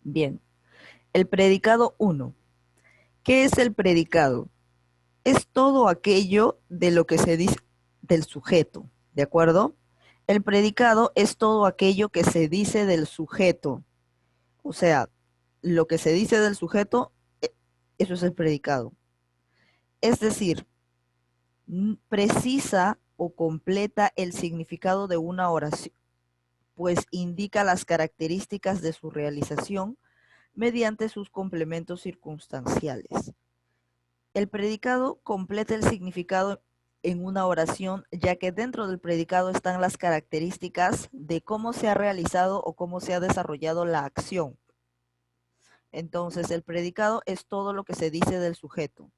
Bien, el predicado uno. ¿Qué es el predicado? Es todo aquello de lo que se dice del sujeto, ¿de acuerdo? El predicado es todo aquello que se dice del sujeto. O sea, lo que se dice del sujeto, eso es el predicado. Es decir, precisa o completa el significado de una oración, pues indica las características de su realización mediante sus complementos circunstanciales. El predicado completa el significado en una oración, ya que dentro del predicado están las características de cómo se ha realizado o cómo se ha desarrollado la acción. Entonces, el predicado es todo lo que se dice del sujeto.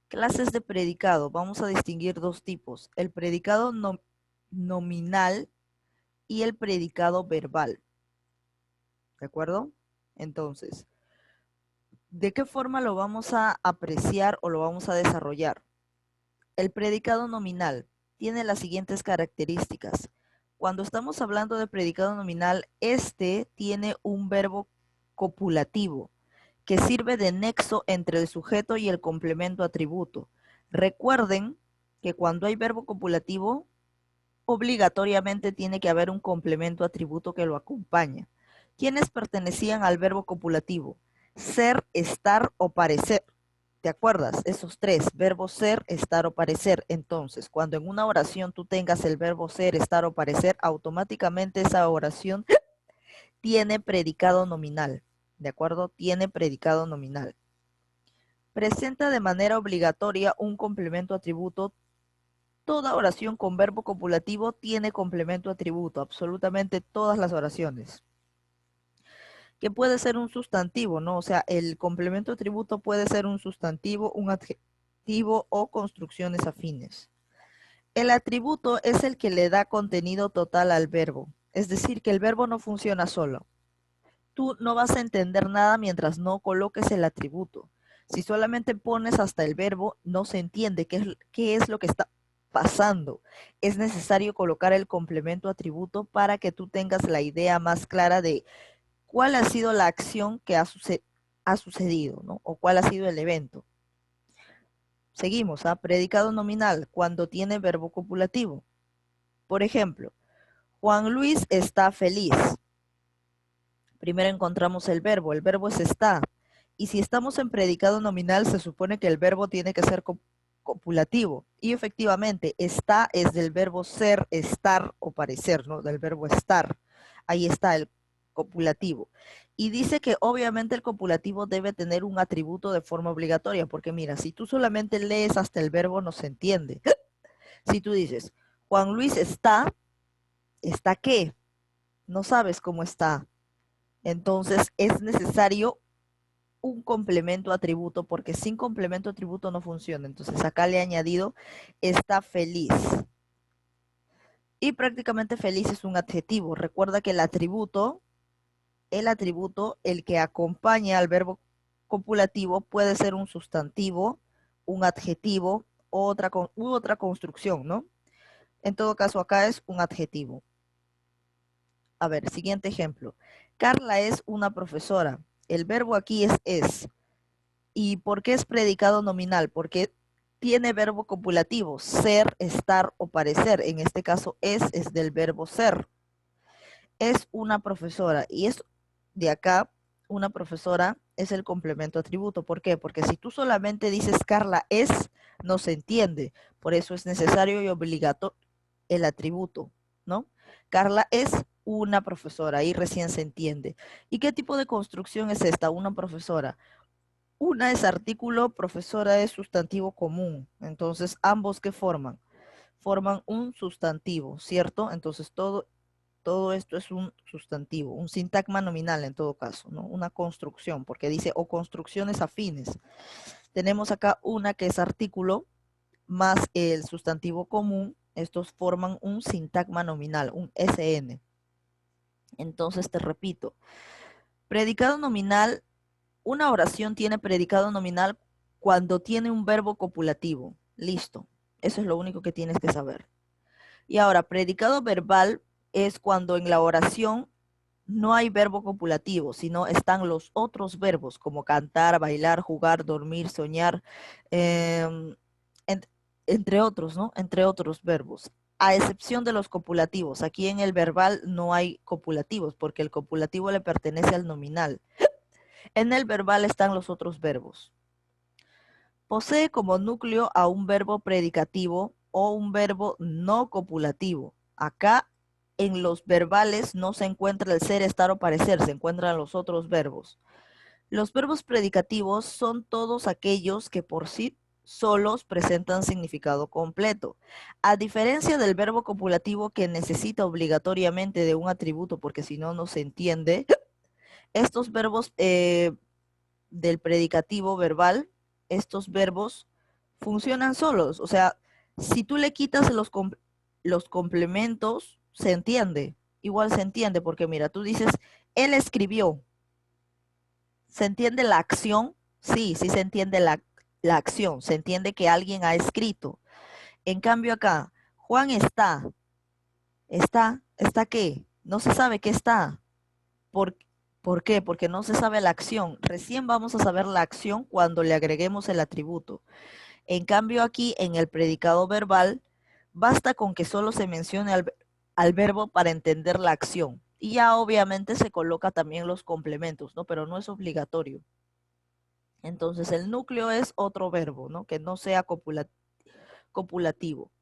Clases de predicado. Vamos a distinguir dos tipos: el predicado nominal y el predicado verbal. ¿De acuerdo? Entonces, ¿de qué forma lo vamos a apreciar o lo vamos a desarrollar? El predicado nominal tiene las siguientes características. Cuando estamos hablando de predicado nominal, este tiene un verbo copulativo que sirve de nexo entre el sujeto y el complemento atributo. Recuerden que cuando hay verbo copulativo, obligatoriamente tiene que haber un complemento atributo que lo acompaña. ¿Quiénes pertenecían al verbo copulativo? Ser, estar o parecer. ¿Te acuerdas? Esos tres, verbo ser, estar o parecer. Entonces, cuando en una oración tú tengas el verbo ser, estar o parecer, automáticamente esa oración tiene predicado nominal. ¿De acuerdo? Tiene predicado nominal. Presenta de manera obligatoria un complemento atributo. Toda oración con verbo copulativo tiene complemento atributo, absolutamente todas las oraciones. Que puede ser un sustantivo, ¿no? O sea, el complemento atributo puede ser un sustantivo, un adjetivo o construcciones afines. El atributo es el que le da contenido total al verbo, es decir, que el verbo no funciona solo. Tú no vas a entender nada mientras no coloques el atributo. Si solamente pones hasta el verbo, no se entiende qué es lo que está pasando. Es necesario colocar el complemento atributo para que tú tengas la idea más clara de cuál ha sido la acción que ha sucedido, ¿no? O cuál ha sido el evento. Seguimos, ¿ah? Predicado nominal, cuando tiene verbo copulativo. Por ejemplo, Juan Luis está feliz. Primero encontramos el verbo es está. Y si estamos en predicado nominal, se supone que el verbo tiene que ser copulativo. Y efectivamente, está es del verbo ser, estar o parecer, ¿no? Del verbo estar. Ahí está el copulativo. Y dice que obviamente el copulativo debe tener un atributo de forma obligatoria, porque mira, si tú solamente lees hasta el verbo no se entiende. Si tú dices, Juan Luis está, ¿está qué? No sabes cómo está. Entonces es necesario un complemento atributo, porque sin complemento atributo no funciona. Entonces acá le he añadido está feliz. Y prácticamente feliz es un adjetivo. Recuerda que el atributo, el que acompaña al verbo copulativo, puede ser un sustantivo, un adjetivo u otra construcción, ¿no? En todo caso, acá es un adjetivo. A ver, siguiente ejemplo. Carla es una profesora. El verbo aquí es. ¿Y por qué es predicado nominal? Porque tiene verbo copulativo, ser, estar o parecer. En este caso es del verbo ser. Es una profesora y es de acá, una profesora es el complemento atributo. ¿Por qué? Porque si tú solamente dices Carla es, no se entiende. Por eso es necesario y obligatorio el atributo, ¿no? Carla es una profesora, ahí recién se entiende. ¿Y qué tipo de construcción es esta? Una profesora. Una es artículo, profesora es sustantivo común. Entonces, ¿ambos qué forman? Forman un sustantivo, ¿cierto? Entonces, todo esto es un sustantivo, un sintagma nominal en todo caso, ¿no? Una construcción, porque dice o construcciones afines. Tenemos acá una que es artículo más el sustantivo común. Estos forman un sintagma nominal, un SN. Entonces, te repito, predicado nominal. Una oración tiene predicado nominal cuando tiene un verbo copulativo. Listo. Eso es lo único que tienes que saber. Y ahora, predicado verbal es cuando en la oración no hay verbo copulativo, sino están los otros verbos como cantar, bailar, jugar, dormir, soñar, em, en- entre otros, ¿no? Entre otros verbos. A excepción de los copulativos. Aquí en el verbal no hay copulativos porque el copulativo le pertenece al nominal. En el verbal están los otros verbos. Posee como núcleo a un verbo predicativo o un verbo no copulativo. Acá en los verbales no se encuentra el ser, estar o parecer, se encuentran los otros verbos. Los verbos predicativos son todos aquellos que por sí solos presentan significado completo. A diferencia del verbo copulativo que necesita obligatoriamente de un atributo porque si no, no se entiende, estos verbos del predicativo verbal, estos verbos funcionan solos. O sea, si tú le quitas los complementos, se entiende. Igual se entiende, porque mira, tú dices, él escribió. ¿Se entiende la acción? Sí, sí se entiende la acción. Se entiende que alguien ha escrito. En cambio acá, Juan está. ¿Está qué? No se sabe qué está. ¿Por, ¿Por qué? Porque no se sabe la acción. Recién vamos a saber la acción cuando le agreguemos el atributo. En cambio aquí en el predicado verbal, basta con que solo se mencione al verbo para entender la acción. Y ya obviamente se coloca también los complementos, ¿no? Pero no es obligatorio. Entonces el núcleo es otro verbo, ¿no? Que no sea copulativo.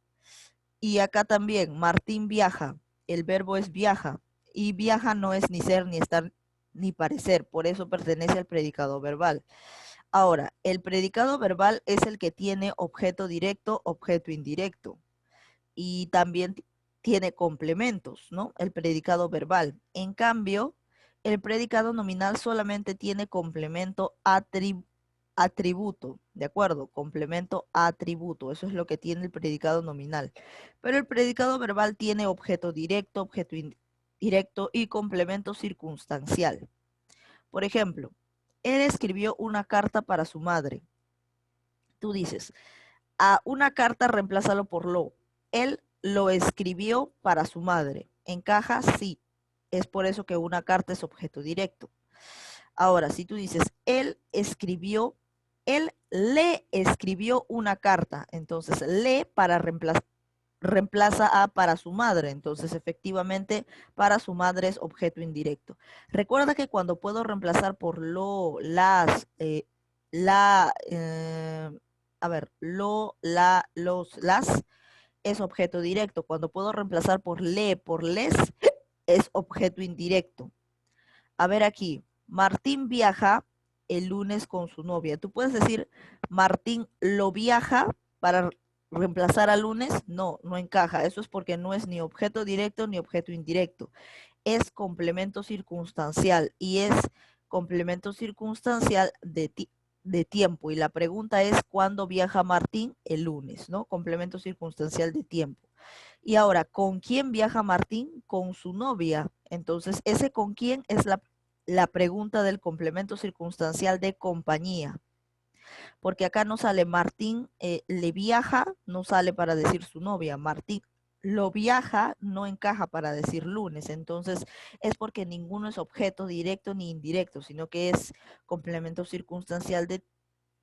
Y acá también, Martín viaja. El verbo es viaja. Y viaja no es ni ser, ni estar, ni parecer. Por eso pertenece al predicado verbal. Ahora, el predicado verbal es el que tiene objeto directo, objeto indirecto. Y también tiene complementos, ¿no? El predicado verbal. En cambio, el predicado nominal solamente tiene complemento atributo, ¿de acuerdo? Complemento atributo, eso es lo que tiene el predicado nominal. Pero el predicado verbal tiene objeto directo, objeto indirecto y complemento circunstancial. Por ejemplo, él escribió una carta para su madre. Tú dices, a una carta reemplázalo por lo. Él lo escribió para su madre. ¿Encaja? Sí. Es por eso que una carta es objeto directo. Ahora, si tú dices, él le escribió una carta, entonces le para reemplaza a para su madre, entonces efectivamente para su madre es objeto indirecto. Recuerda que cuando puedo reemplazar por lo, las, la, a ver, lo, la, los, las es objeto directo. Cuando puedo reemplazar por le, por les, es objeto indirecto. A ver aquí, Martín viaja el lunes con su novia. Tú puedes decir, Martín lo viaja para reemplazar al lunes. No, no encaja. Eso es porque no es ni objeto directo ni objeto indirecto. Es complemento circunstancial y es complemento circunstancial de tiempo. Y la pregunta es, ¿cuándo viaja Martín? El lunes, ¿no? Complemento circunstancial de tiempo. Y ahora, ¿con quién viaja Martín? Con su novia. Entonces, ese con quién es la pregunta del complemento circunstancial de compañía. Porque acá no sale Martín le viaja, no sale para decir su novia. Martín lo viaja, no encaja para decir lunes. Entonces, es porque ninguno es objeto directo ni indirecto, sino que es complemento circunstancial de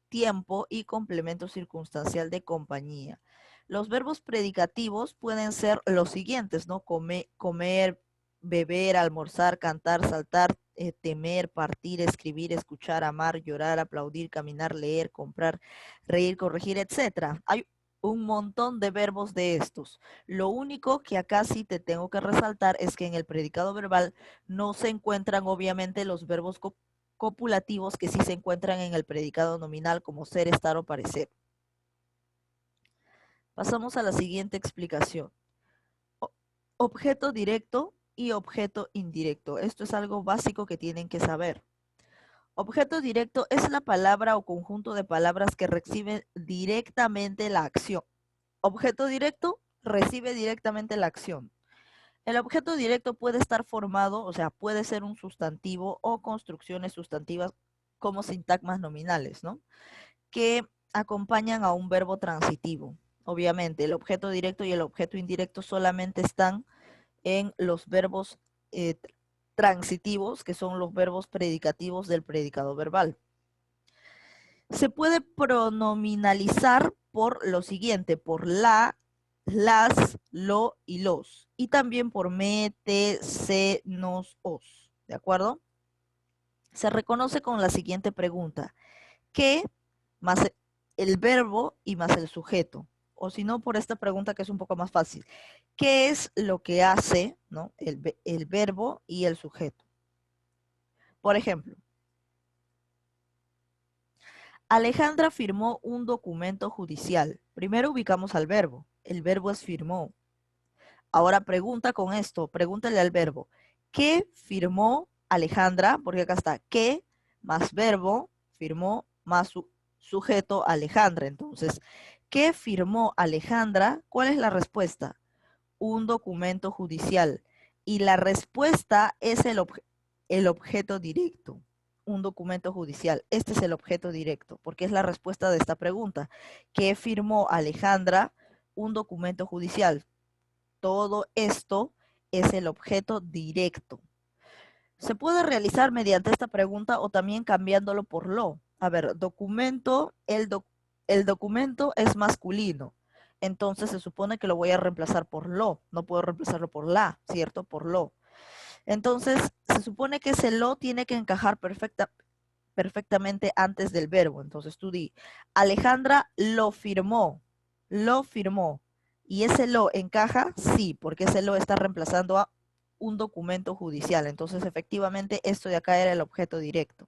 tiempo y complemento circunstancial de compañía. Los verbos predicativos pueden ser los siguientes, ¿no? Comer, beber, almorzar, cantar, saltar, temer, partir, escribir, escuchar, amar, llorar, aplaudir, caminar, leer, comprar, reír, corregir, etcétera. Hay un montón de verbos de estos. Lo único que acá sí te tengo que resaltar es que en el predicado verbal no se encuentran obviamente los verbos copulativos que sí se encuentran en el predicado nominal como ser, estar o parecer. Pasamos a la siguiente explicación. Objeto directo y objeto indirecto. Esto es algo básico que tienen que saber. Objeto directo es la palabra o conjunto de palabras que reciben directamente la acción. Objeto directo recibe directamente la acción. El objeto directo puede estar formado, o sea, puede ser un sustantivo o construcciones sustantivas como sintagmas nominales, ¿no? Que acompañan a un verbo transitivo. Obviamente, el objeto directo y el objeto indirecto solamente están en los verbos transitivos, que son los verbos predicativos del predicado verbal. Se puede pronominalizar por lo siguiente, por la, las, lo y los. Y también por me, te, se, nos, os. ¿De acuerdo? Se reconoce con la siguiente pregunta. ¿Qué más el verbo y más el sujeto? O si no, por esta pregunta que es un poco más fácil. ¿Qué es lo que hace, ¿no? el verbo y el sujeto? Por ejemplo, Alejandra firmó un documento judicial. Primero ubicamos al verbo. El verbo es firmó. Ahora pregunta con esto, pregúntale al verbo. ¿Qué firmó Alejandra? Porque acá está, ¿qué? Más verbo, firmó, más sujeto Alejandra. Entonces, ¿qué firmó Alejandra? ¿Cuál es la respuesta? Un documento judicial. Y la respuesta es el objeto directo. Un documento judicial. Este es el objeto directo, porque es la respuesta de esta pregunta. ¿Qué firmó Alejandra? Un documento judicial. Todo esto es el objeto directo. Se puede realizar mediante esta pregunta o también cambiándolo por lo. A ver, documento, el documento es masculino. Entonces se supone que lo voy a reemplazar por lo. No puedo reemplazarlo por la, ¿cierto? Por lo. Entonces se supone que ese lo tiene que encajar perfectamente antes del verbo. Entonces tú di, Alejandra lo firmó. Lo firmó. ¿Y ese lo encaja? Sí, porque ese lo está reemplazando a un documento judicial. Entonces, efectivamente, esto de acá era el objeto directo.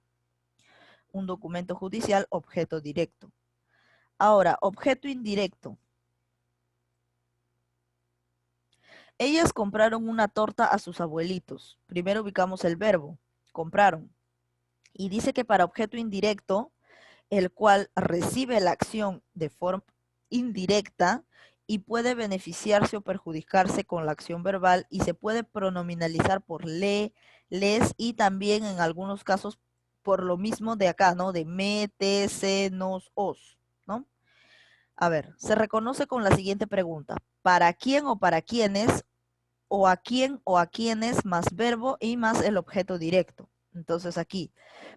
Un documento judicial, objeto directo. Ahora, objeto indirecto. Ellas compraron una torta a sus abuelitos. Primero ubicamos el verbo, compraron. Y dice que para objeto indirecto, el cual recibe la acción de forma indirecta y puede beneficiarse o perjudicarse con la acción verbal y se puede pronominalizar por le, les y también en algunos casos por lo mismo de acá, ¿no? De me, te, se, nos, os, ¿no? A ver, se reconoce con la siguiente pregunta. ¿Para quién o para quiénes? O a quién o a quiénes más verbo y más el objeto directo. Entonces aquí,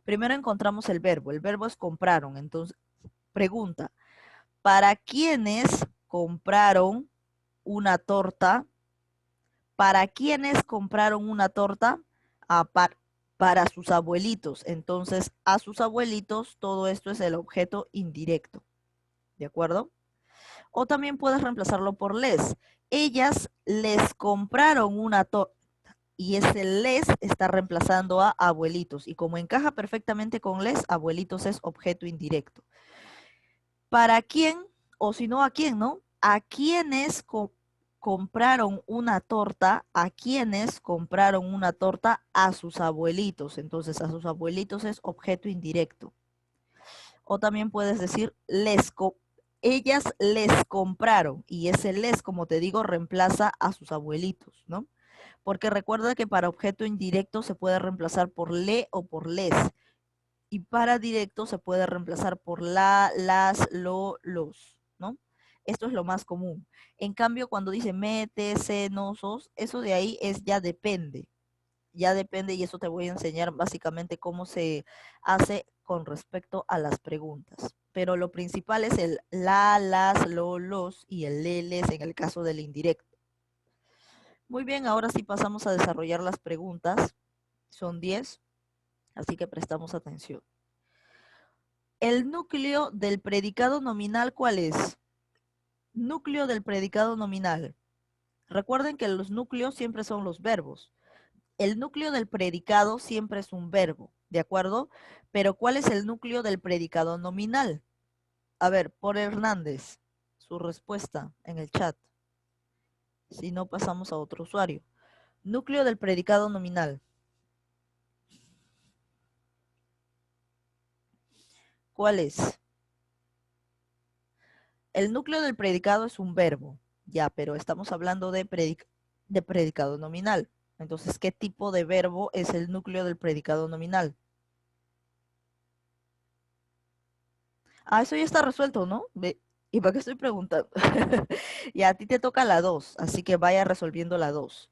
primero encontramos el verbo. El verbo es compraron. Entonces, pregunta, ¿para quiénes compraron una torta? ¿Para quiénes compraron una torta? Ah, para sus abuelitos. Entonces, a sus abuelitos, todo esto es el objeto indirecto. ¿De acuerdo? O también puedes reemplazarlo por les. Ellas les compraron una torta. Y ese les está reemplazando a abuelitos. Y como encaja perfectamente con les, abuelitos es objeto indirecto. ¿Para quién? O si no, ¿a quién, no? ¿A quiénes compraron una torta? ¿A quiénes compraron una torta? A sus abuelitos. Entonces, a sus abuelitos es objeto indirecto. O también puedes decir, ellas les compraron. Y ese les, como te digo, reemplaza a sus abuelitos, ¿no? Porque recuerda que para objeto indirecto se puede reemplazar por le o por les. Y para directo se puede reemplazar por la, las, lo, los, ¿no? Esto es lo más común. En cambio, cuando dice mete, se, no, sos, eso de ahí es ya depende. Ya depende y eso te voy a enseñar básicamente cómo se hace con respecto a las preguntas. Pero lo principal es el la, las, lo, los y el le, les en el caso del indirecto. Muy bien, ahora sí pasamos a desarrollar las preguntas. Son 10, así que prestamos atención. El núcleo del predicado nominal, ¿cuál es? Núcleo del predicado nominal. Recuerden que los núcleos siempre son los verbos. El núcleo del predicado siempre es un verbo, ¿de acuerdo? Pero ¿cuál es el núcleo del predicado nominal? A ver, por Hernández, su respuesta en el chat. Si no, pasamos a otro usuario. Núcleo del predicado nominal. ¿Cuál es? El núcleo del predicado es un verbo, ya, pero estamos hablando de predicado nominal. Entonces, ¿qué tipo de verbo es el núcleo del predicado nominal? Ah, eso ya está resuelto, ¿no? ¿Y para qué estoy preguntando? Y a ti te toca la 2, así que vaya resolviendo la 2.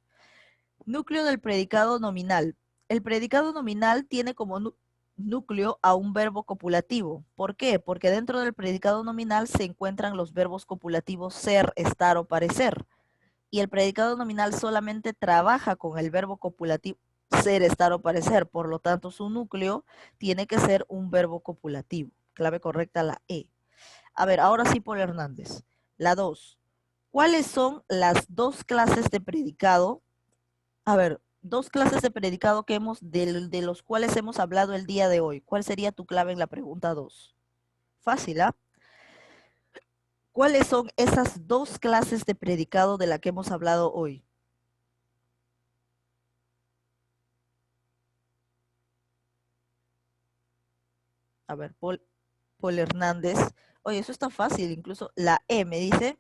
Núcleo del predicado nominal. El predicado nominal tiene como núcleo a un verbo copulativo. ¿Por qué? Porque dentro del predicado nominal se encuentran los verbos copulativos ser, estar o parecer. Y el predicado nominal solamente trabaja con el verbo copulativo ser, estar o parecer. Por lo tanto, su núcleo tiene que ser un verbo copulativo. Clave correcta, la E. A ver, ahora sí, Paul Hernández. La 2. ¿Cuáles son las dos clases de predicado? A ver, dos clases de predicado que de los cuales hemos hablado el día de hoy. ¿Cuál sería tu clave en la pregunta 2? Fácil, ¿ah? ¿Cuáles son esas dos clases de predicado de la que hemos hablado hoy? A ver, Paul Hernández. Oye, eso está fácil, incluso la E me dice.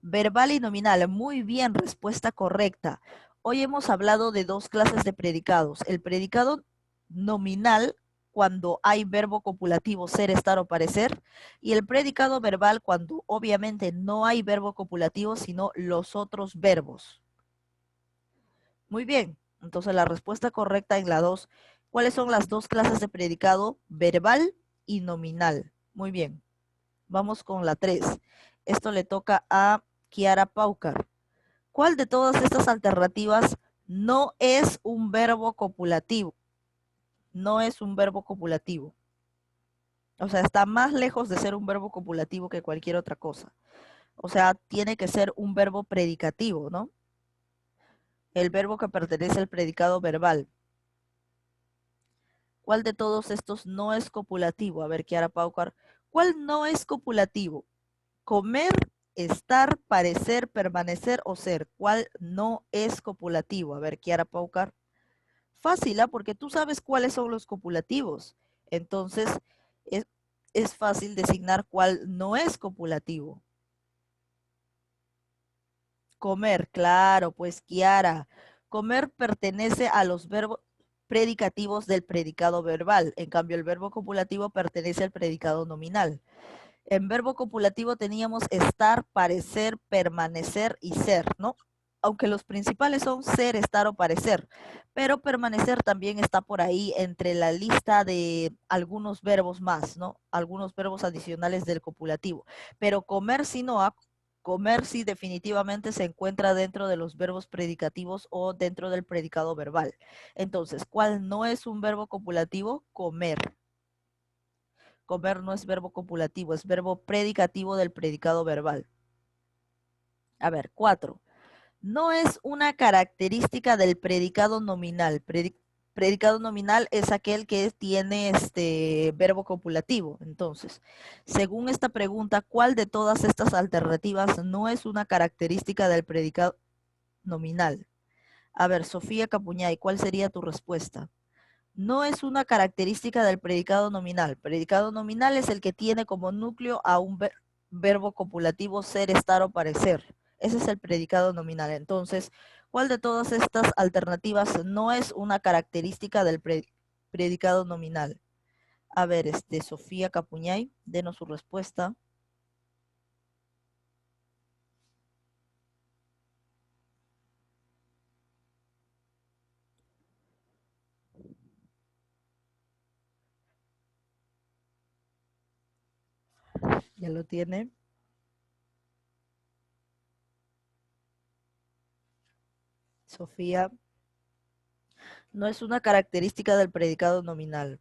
Verbal y nominal. Muy bien, respuesta correcta. Hoy hemos hablado de dos clases de predicados. El predicado nominal, cuando hay verbo copulativo ser, estar o parecer, y el predicado verbal, cuando obviamente no hay verbo copulativo, sino los otros verbos. Muy bien, entonces la respuesta correcta en la 2. ¿Cuáles son las dos clases de predicado? Verbal y nominal. Muy bien. Vamos con la 3. Esto le toca a Kiara Paucar. ¿Cuál de todas estas alternativas no es un verbo copulativo? No es un verbo copulativo. O sea, está más lejos de ser un verbo copulativo que cualquier otra cosa. O sea, tiene que ser un verbo predicativo, ¿no? El verbo que pertenece al predicado verbal. ¿Cuál de todos estos no es copulativo? A ver, Kiara Paucar. ¿Cuál no es copulativo? Comer, estar, parecer, permanecer o ser. ¿Cuál no es copulativo? A ver, Kiara Paucar. Fácil, ¿ah? Porque tú sabes cuáles son los copulativos. Entonces, es, es fácil designar cuál no es copulativo. Comer, claro, pues Kiara. Comer pertenece a los verbos predicativos del predicado verbal. En cambio, el verbo copulativo pertenece al predicado nominal. En verbo copulativo teníamos estar, parecer, permanecer y ser, ¿no? Aunque los principales son ser, estar o parecer, pero permanecer también está por ahí entre la lista de algunos verbos más, ¿no? Algunos verbos adicionales del copulativo. Pero comer sí no, comer sí definitivamente se encuentra dentro de los verbos predicativos o dentro del predicado verbal. Entonces, ¿cuál no es un verbo copulativo? Comer. Comer no es verbo copulativo, es verbo predicativo del predicado verbal. A ver, 4. No es una característica del predicado nominal. Predicado nominal es aquel que tiene este verbo copulativo. Entonces, según esta pregunta, ¿cuál de todas estas alternativas no es una característica del predicado nominal? A ver, Sofía Capuñay, ¿cuál sería tu respuesta? No es una característica del predicado nominal. Predicado nominal es el que tiene como núcleo a un verbo copulativo ser, estar o parecer. Ese es el predicado nominal. Entonces, ¿cuál de todas estas alternativas no es una característica del predicado nominal? A ver, Sofía Capuñay, denos su respuesta. Ya lo tiene. Sofía, no es una característica del predicado nominal.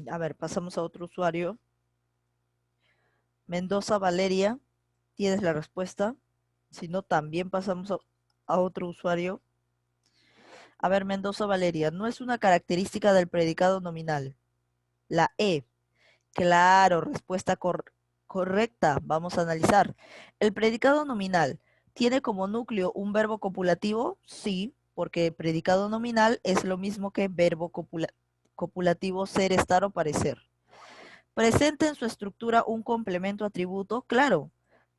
A ver, pasamos a otro usuario. Mendoza Valeria, ¿tienes la respuesta? Si no, también pasamos a otro usuario. A ver, Mendoza Valeria, no es una característica del predicado nominal. La E. Claro, respuesta correcta. Vamos a analizar. ¿El predicado nominal tiene como núcleo un verbo copulativo? Sí, porque predicado nominal es lo mismo que verbo copulativo ser, estar o parecer. ¿Presenta en su estructura un complemento atributo? Claro,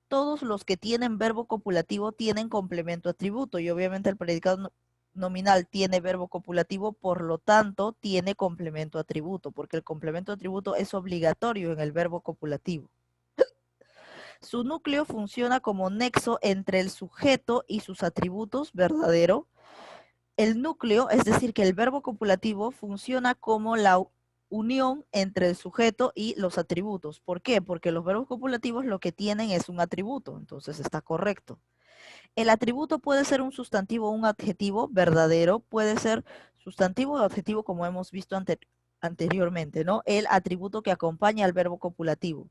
todos los que tienen verbo copulativo tienen complemento atributo y obviamente el predicado nominal tiene verbo copulativo, por lo tanto tiene complemento atributo, porque el complemento atributo es obligatorio en el verbo copulativo. Su núcleo funciona como nexo entre el sujeto y sus atributos, ¿verdadero? El núcleo, es decir, que el verbo copulativo funciona como la unión entre el sujeto y los atributos. ¿Por qué? Porque los verbos copulativos lo que tienen es un atributo, entonces está correcto. El atributo puede ser un sustantivo o un adjetivo, verdadero, puede ser sustantivo o adjetivo como hemos visto anteriormente, ¿no? El atributo que acompaña al verbo copulativo.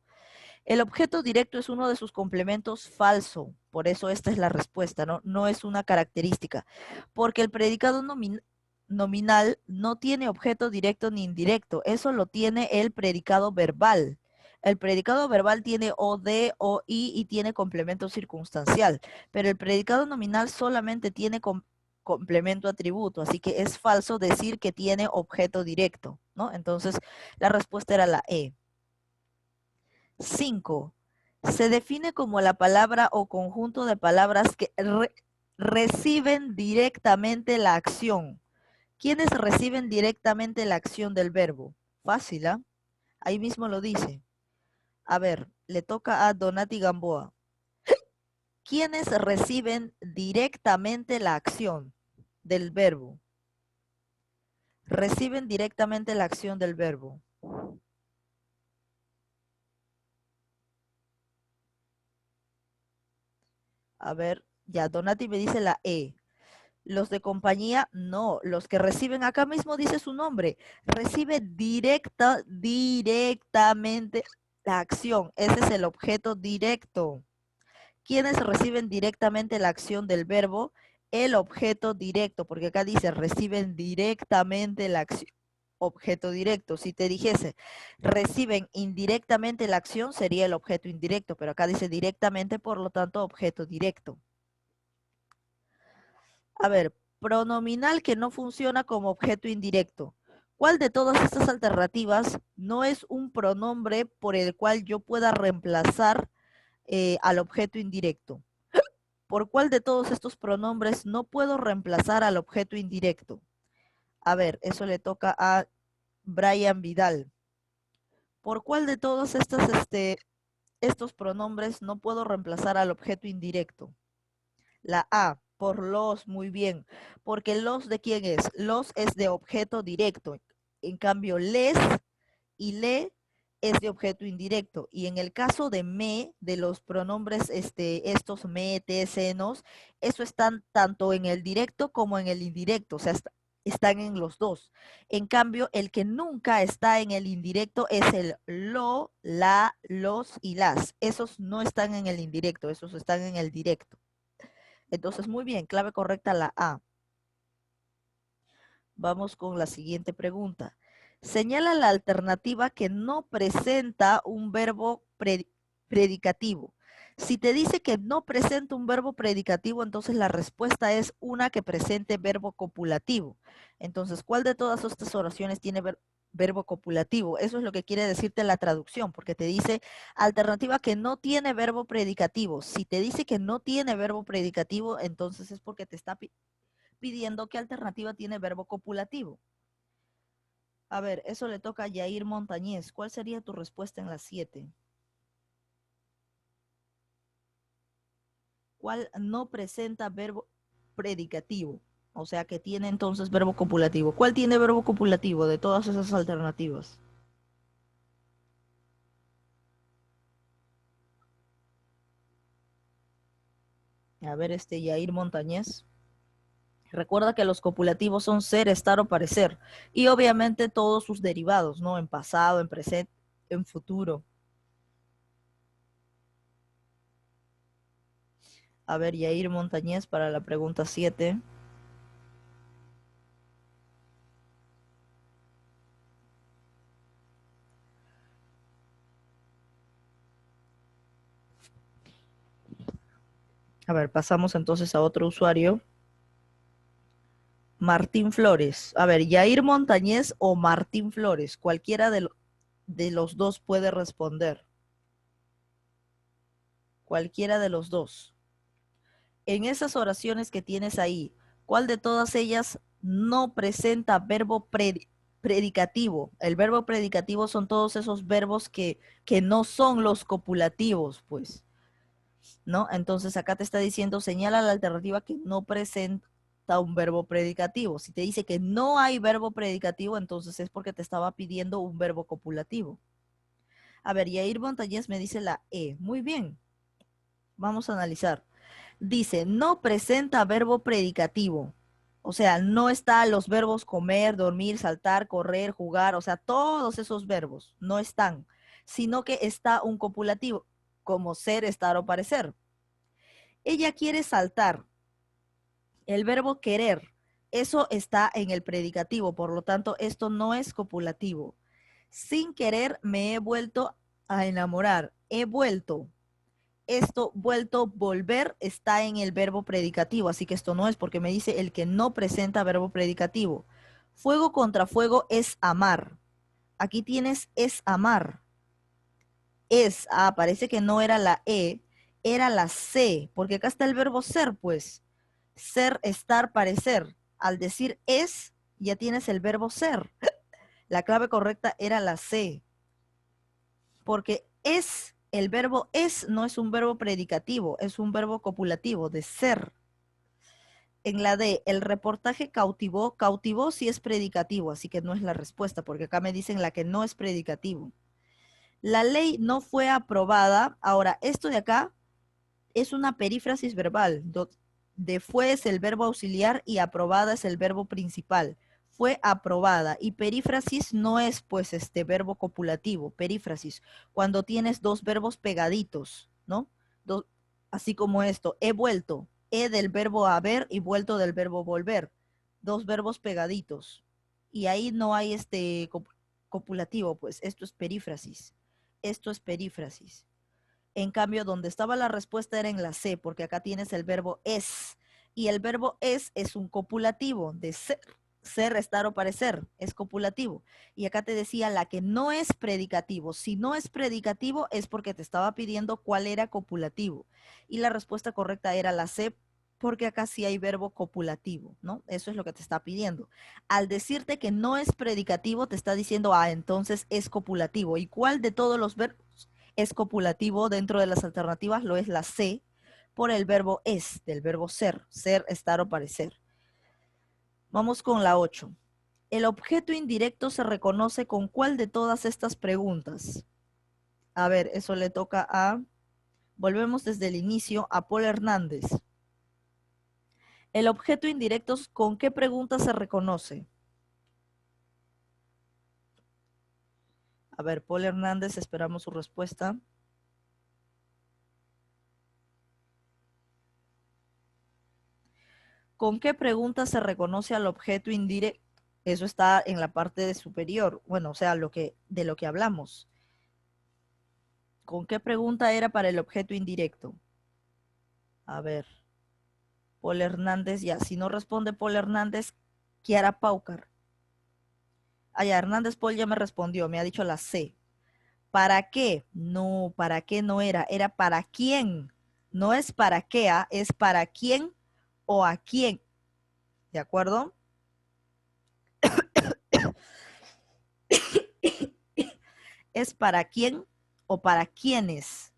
El objeto directo es uno de sus complementos, falso, por eso esta es la respuesta, ¿no? No es una característica, porque el predicado nominal no tiene objeto directo ni indirecto, eso lo tiene el predicado verbal. El predicado verbal tiene o, de, o, y tiene complemento circunstancial, pero el predicado nominal solamente tiene complemento atributo, así que es falso decir que tiene objeto directo, ¿no? Entonces, la respuesta era la E. 5. Se define como la palabra o conjunto de palabras que reciben directamente la acción. ¿Quiénes reciben directamente la acción del verbo? Fácil, ¿ah? Ahí mismo lo dice. A ver, le toca a Donati Gamboa. ¿Quiénes reciben directamente la acción del verbo? Reciben directamente la acción del verbo. A ver, ya, Donati me dice la E. Los de compañía, no. Los que reciben, acá mismo dice su nombre, recibe directamente la acción. Ese es el objeto directo. ¿Quiénes reciben directamente la acción del verbo? El objeto directo, porque acá dice reciben directamente la acción. Objeto directo. Si te dijese reciben indirectamente la acción, sería el objeto indirecto, pero acá dice directamente, por lo tanto, objeto directo. A ver, pronominal que no funciona como objeto indirecto. ¿Cuál de todas estas alternativas no es un pronombre por el cual yo pueda reemplazar al objeto indirecto? ¿Por cuál de todos estos pronombres no puedo reemplazar al objeto indirecto? A ver, eso le toca a Brian Vidal. ¿Por cuál de todos estos pronombres no puedo reemplazar al objeto indirecto? La A, por los, muy bien. Porque los de quién es? Los es de objeto directo. En cambio, les y le es de objeto indirecto. Y en el caso de me, de los pronombres, estos me, te, senos, eso están tanto en el directo como en el indirecto. O sea, están en los dos. En cambio, el que nunca está en el indirecto es el lo, la, los y las. Esos no están en el indirecto, esos están en el directo. Entonces, muy bien, clave correcta la A. Vamos con la siguiente pregunta. Señala la alternativa que no presenta un verbo predicativo. Si te dice que no presenta un verbo predicativo, entonces la respuesta es una que presente verbo copulativo. Entonces, ¿cuál de todas estas oraciones tiene verbo copulativo? Eso es lo que quiere decirte la traducción, porque te dice alternativa que no tiene verbo predicativo. Si te dice que no tiene verbo predicativo, entonces es porque te está pidiendo qué alternativa tiene verbo copulativo. A ver, eso le toca a Yair Montañez. ¿Cuál sería tu respuesta en la 7? ¿Cuál no presenta verbo predicativo? O sea, que tiene entonces verbo copulativo. ¿Cuál tiene verbo copulativo de todas esas alternativas? A ver, Yair Montañez. Recuerda que los copulativos son ser, estar o parecer. Y obviamente todos sus derivados, ¿no? En pasado, en presente, en futuro. A ver, Yair Montañez para la pregunta 7. A ver, pasamos entonces a otro usuario. Martín Flores. A ver, Yair Montañez o Martín Flores. Cualquiera de los dos puede responder. Cualquiera de los dos. En esas oraciones que tienes ahí, ¿cuál de todas ellas no presenta verbo predicativo? El verbo predicativo son todos esos verbos que no son los copulativos, pues. ¿no? Entonces acá te está diciendo, señala la alternativa que no presenta un verbo predicativo. Si te dice que no hay verbo predicativo, entonces es porque te estaba pidiendo un verbo copulativo. A ver, Yair Montañez me dice la E. Muy bien. Vamos a analizar. Dice, no presenta verbo predicativo. O sea, no están los verbos comer, dormir, saltar, correr, jugar, o sea, todos esos verbos no están, sino que está un copulativo, como ser, estar o parecer. Ella quiere saltar. El verbo querer, eso está en el predicativo, por lo tanto, esto no es copulativo. Sin querer me he vuelto a enamorar. He vuelto. Esto, vuelto, volver, está en el verbo predicativo, así que esto no es porque me dice el que no presenta verbo predicativo. Fuego contra fuego es amar. Aquí tienes es amar. Parece que no era la E, era la C, porque acá está el verbo ser, pues. Ser, estar, parecer. Al decir es, ya tienes el verbo ser. La clave correcta era la C, porque es, el verbo es no es un verbo predicativo, es un verbo copulativo, de ser. En la D, el reportaje cautivó, cautivó sí es predicativo, así que no es la respuesta, porque acá me dicen la que no es predicativo. La ley no fue aprobada. Ahora, esto de acá es una perífrasis verbal. De fue es el verbo auxiliar y aprobada es el verbo principal. Fue aprobada. Y perífrasis no es pues este verbo copulativo, perífrasis, cuando tienes dos verbos pegaditos, ¿no? Así como esto, he vuelto. He del verbo haber y vuelto del verbo volver. Dos verbos pegaditos. Y ahí no hay este copulativo, pues esto es perífrasis. Esto es perífrasis. En cambio, donde estaba la respuesta era en la C, porque acá tienes el verbo es. Y el verbo es un copulativo de ser, ser, estar o parecer. Es copulativo. Y acá te decía la que no es predicativo. Si no es predicativo es porque te estaba pidiendo cuál era copulativo. Y la respuesta correcta era la C, porque acá sí hay verbo copulativo, ¿no? Eso es lo que te está pidiendo. Al decirte que no es predicativo, te está diciendo, entonces es copulativo. ¿Y cuál de todos los verbos es copulativo? Dentro de las alternativas lo es la C, por el verbo es, del verbo ser, ser, estar o parecer. Vamos con la 8. El objeto indirecto se reconoce con cuál de todas estas preguntas. A ver, eso le toca volvemos desde el inicio, a Paul Hernández. El objeto indirecto, ¿con qué pregunta se reconoce? A ver, Paul Hernández, esperamos su respuesta. ¿Con qué pregunta se reconoce al objeto indirecto? Eso está en la parte superior, bueno, o sea, de lo que hablamos. ¿Con qué pregunta era para el objeto indirecto? A ver, Paul Hernández, ya, si no responde Paul Hernández, Kiara Paucar. Ya, Hernández Paul ya me respondió, me ha dicho la C. ¿Para qué? No, ¿para qué no era? Era para quién. No es para qué, es para quién o a quién. ¿De acuerdo? Es para quién o para quiénes.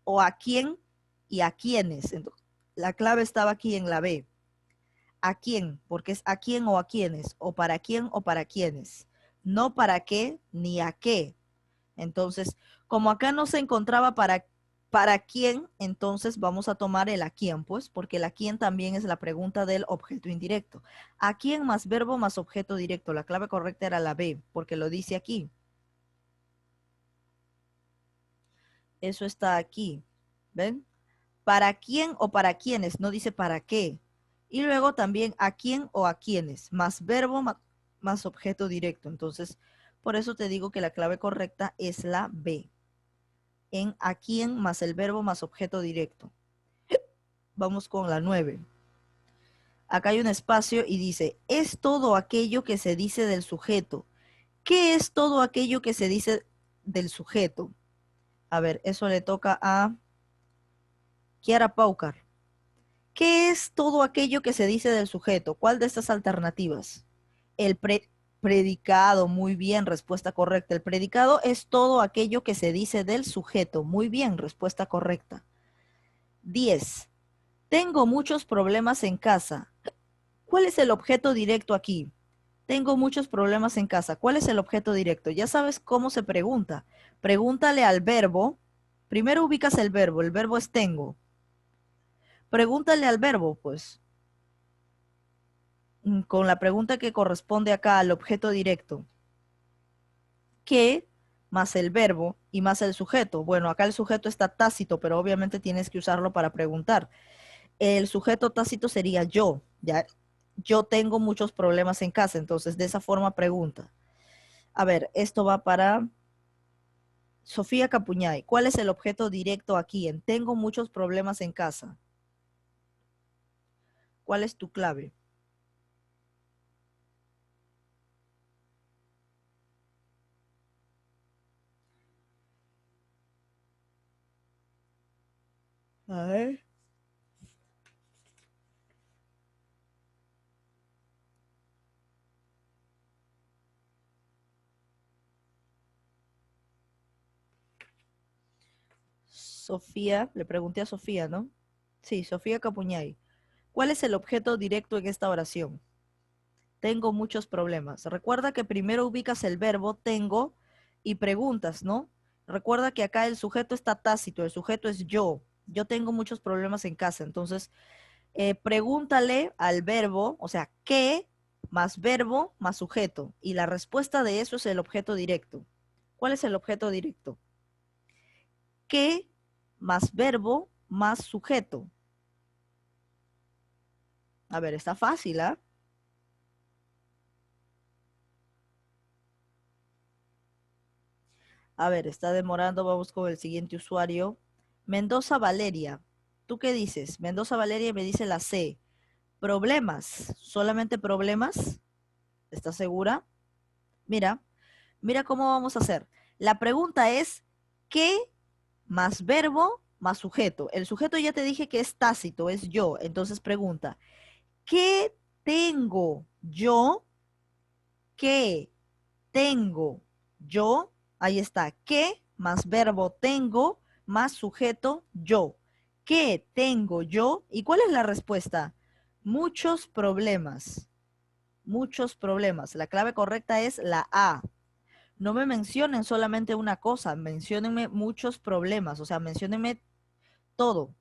O a quién y a quiénes. Entonces, la clave estaba aquí en la B. ¿A quién? Porque es a quién o a quiénes. O para quién o para quiénes. No para qué ni a qué. Entonces, como acá no se encontraba para quién, entonces vamos a tomar el a quién, pues, porque el a quién también es la pregunta del objeto indirecto. ¿A quién más verbo más objeto directo? La clave correcta era la B, porque lo dice aquí. Eso está aquí. ¿Ven? ¿Para quién o para quiénes? No dice para qué. Y luego también a quién o a quiénes, más verbo más objeto directo. Entonces, por eso te digo que la clave correcta es la B. En a quién más el verbo más objeto directo. Vamos con la 9. Acá hay un espacio y dice, es todo aquello que se dice del sujeto. ¿Qué es todo aquello que se dice del sujeto? A ver, eso le toca a Kiara Paucar. ¿Qué es todo aquello que se dice del sujeto? ¿Cuál de estas alternativas? El predicado, muy bien, respuesta correcta. El predicado es todo aquello que se dice del sujeto. Muy bien, respuesta correcta. 10. Tengo muchos problemas en casa. ¿Cuál es el objeto directo aquí? Tengo muchos problemas en casa. ¿Cuál es el objeto directo? Ya sabes cómo se pregunta. Pregúntale al verbo. Primero ubicas el verbo. El verbo es tengo. Pregúntale al verbo, pues, con la pregunta que corresponde acá al objeto directo. ¿Qué más el verbo y más el sujeto? Bueno, acá el sujeto está tácito, pero obviamente tienes que usarlo para preguntar. El sujeto tácito sería yo, ¿ya? Yo tengo muchos problemas en casa, entonces de esa forma pregunta. A ver, esto va para Sofía Capuñay. ¿Cuál es el objeto directo aquí en tengo muchos problemas en casa? ¿Cuál es tu clave? A ver. Sofía, le pregunté a Sofía, ¿no? Sí, Sofía Capuñay. ¿Cuál es el objeto directo en esta oración? Tengo muchos problemas. Recuerda que primero ubicas el verbo tengo y preguntas, ¿no? Recuerda que acá el sujeto está tácito, el sujeto es yo. Yo tengo muchos problemas en casa. Entonces, pregúntale al verbo, o sea, ¿qué más verbo más sujeto? Y la respuesta de eso es el objeto directo. ¿Cuál es el objeto directo? ¿Qué más verbo más sujeto? A ver, está fácil, ¿ah? A ver, está demorando, vamos con el siguiente usuario. Mendoza Valeria. ¿Tú qué dices? Mendoza Valeria me dice la C. Problemas, solamente problemas. ¿Estás segura? Mira, mira cómo vamos a hacer. La pregunta es, ¿qué más verbo más sujeto? El sujeto ya te dije que es tácito, es yo. Entonces pregunta, ¿qué tengo yo? ¿Qué tengo yo? Ahí está. ¿Qué más verbo tengo más sujeto yo? ¿Qué tengo yo? ¿Y cuál es la respuesta? Muchos problemas. Muchos problemas. La clave correcta es la A. No me mencionen solamente una cosa, menciónenme muchos problemas, o sea, menciónenme todo,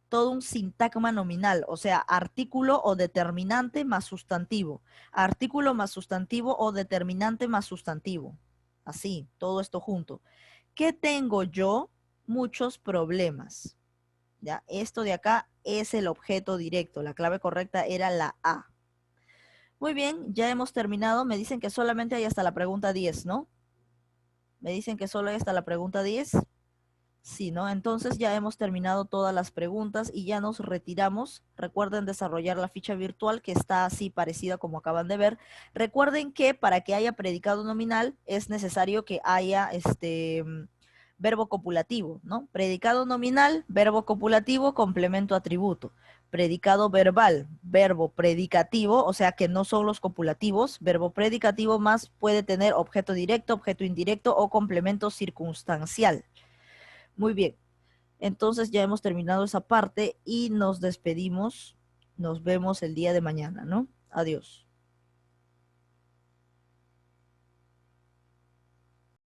todo un sintagma nominal, o sea, artículo o determinante más sustantivo, artículo más sustantivo o determinante más sustantivo. Así, todo esto junto. ¿Qué tengo yo? Muchos problemas. ¿Ya? Esto de acá es el objeto directo. La clave correcta era la A. Muy bien, ya hemos terminado. Me dicen que solamente hay hasta la pregunta 10, ¿no? Me dicen que solo hay hasta la pregunta 10. Sí, ¿no? Entonces ya hemos terminado todas las preguntas y ya nos retiramos. Recuerden desarrollar la ficha virtual que está así parecida como acaban de ver. Recuerden que para que haya predicado nominal es necesario que haya verbo copulativo, ¿no? Predicado nominal, verbo copulativo, complemento atributo. Predicado verbal, verbo predicativo, o sea que no son los copulativos. Verbo predicativo más puede tener objeto directo, objeto indirecto o complemento circunstancial. Muy bien, entonces ya hemos terminado esa parte y nos despedimos. Nos vemos el día de mañana, ¿no? Adiós.